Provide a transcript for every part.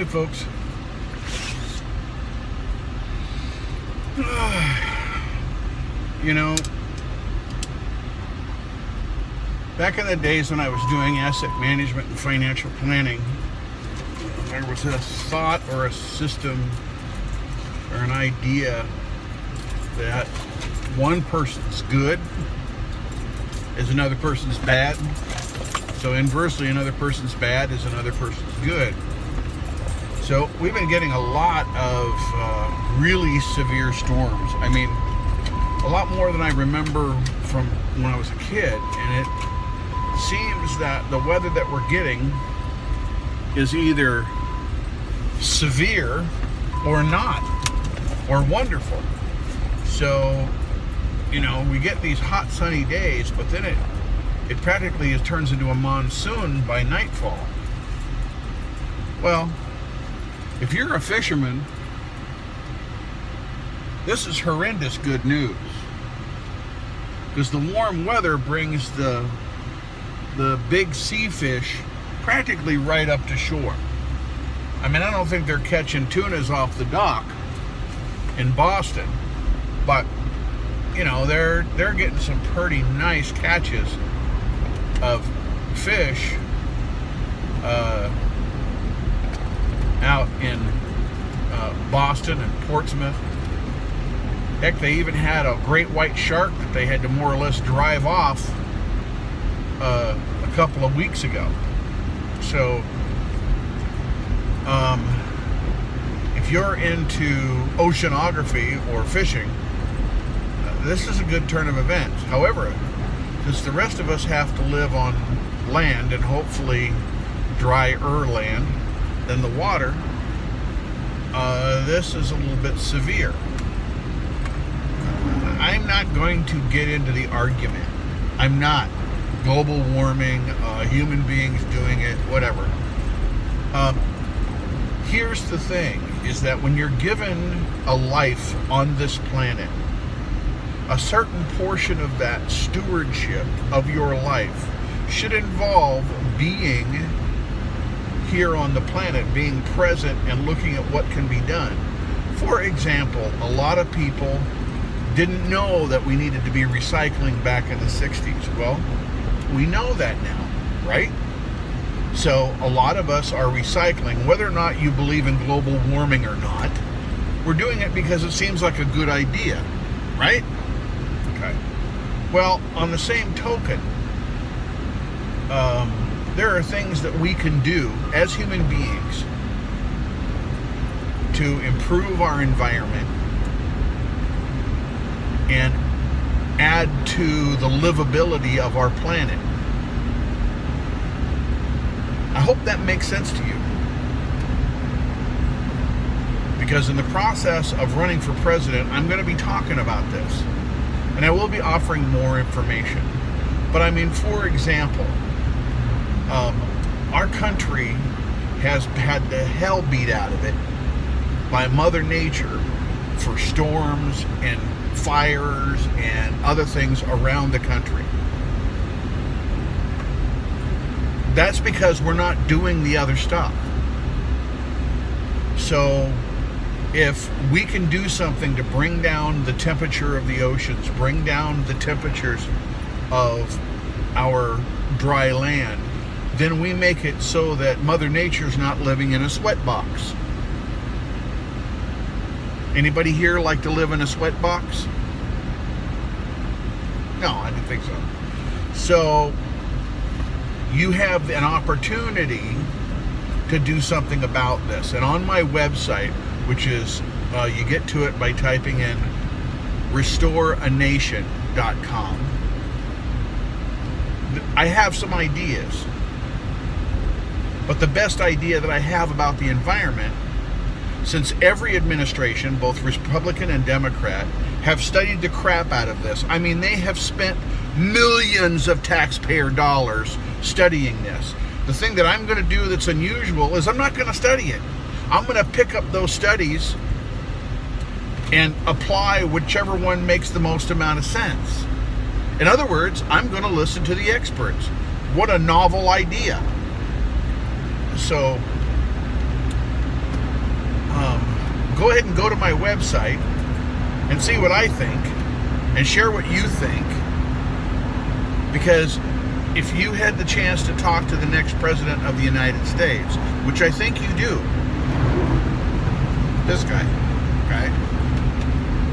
Hey folks. You know, back in the days when I was doing asset management and financial planning, there was a thought or a system or an idea that one person's good is another person's bad. So inversely, another person's bad is another person's good. So we've been getting a lot of really severe storms. I mean, a lot more than I remember from when I was a kid. And it seems that the weather that we're getting is either severe or not, or wonderful. So, you know, we get these hot sunny days, but then it practically turns into a monsoon by nightfall. Well, if you're a fisherman, this is horrendous good news, because the warm weather brings the big sea fish practically right up to shore. I mean, I don't think they're catching tunas off the dock in Boston, but you know, they're getting some pretty nice catches of fish out in Boston and Portsmouth. Heck, they even had a great white shark that they had to more or less drive off a couple of weeks ago. So if you're into oceanography or fishing, this is a good turn of events. However, since the rest of us have to live on land, and hopefully drier land than the water, this is a little bit severe. I'm not going to get into the argument. I'm not. Global warming, human beings doing it, whatever. Here's the thing, is that when you're given a life on this planet, a certain portion of that stewardship of your life should involve being here on the planet, being present and looking at what can be done. For example, a lot of people didn't know that we needed to be recycling back in the 60s. Well, we know that now, right? So a lot of us are recycling. Whether or not you believe in global warming or not, we're doing it because it seems like a good idea, right? Okay. Well, on the same token, there are things that we can do as human beings to improve our environment and add to the livability of our planet. I hope that makes sense to you, because in the process of running for president, I'm going to be talking about this, and I will be offering more information. But I mean, for example, our country has had the hell beat out of it by Mother Nature for storms and fires and other things around the country. That's because we're not doing the other stuff. So if we can do something to bring down the temperature of the oceans, bring down the temperatures of our dry land, then we make it so that Mother Nature's not living in a sweat box. Anybody here like to live in a sweat box? No, I didn't think so. So you have an opportunity to do something about this. And on my website, which is, you get to it by typing in restoreanation.com, I have some ideas. But the best idea that I have about the environment, since every administration, both Republican and Democrat, have studied the crap out of this. I mean, they have spent millions of taxpayer dollars studying this. The thing that I'm going to do that's unusual is I'm not going to study it. I'm going to pick up those studies and apply whichever one makes the most amount of sense. In other words, I'm going to listen to the experts. What a novel idea. So go ahead and go to my website and see what I think and share what you think. Because if you had the chance to talk to the next president of the United States, which I think you do, this guy, okay?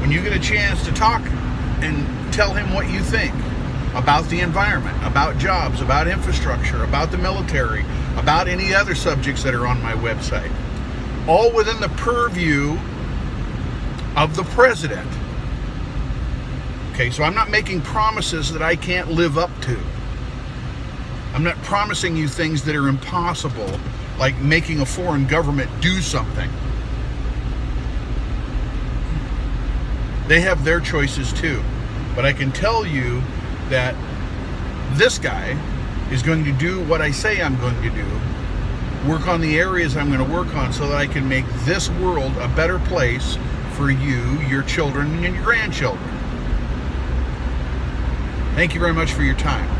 When you get a chance to talk and tell him what you think about the environment, about jobs, about infrastructure, about the military, about any other subjects that are on my website, all within the purview of the president. Okay, so I'm not making promises that I can't live up to. I'm not promising you things that are impossible, like making a foreign government do something. They have their choices too. But I can tell you that this guy is going to do what I say I'm going to do, work on the areas I'm going to work on so that I can make this world a better place for you, your children, and your grandchildren. Thank you very much for your time.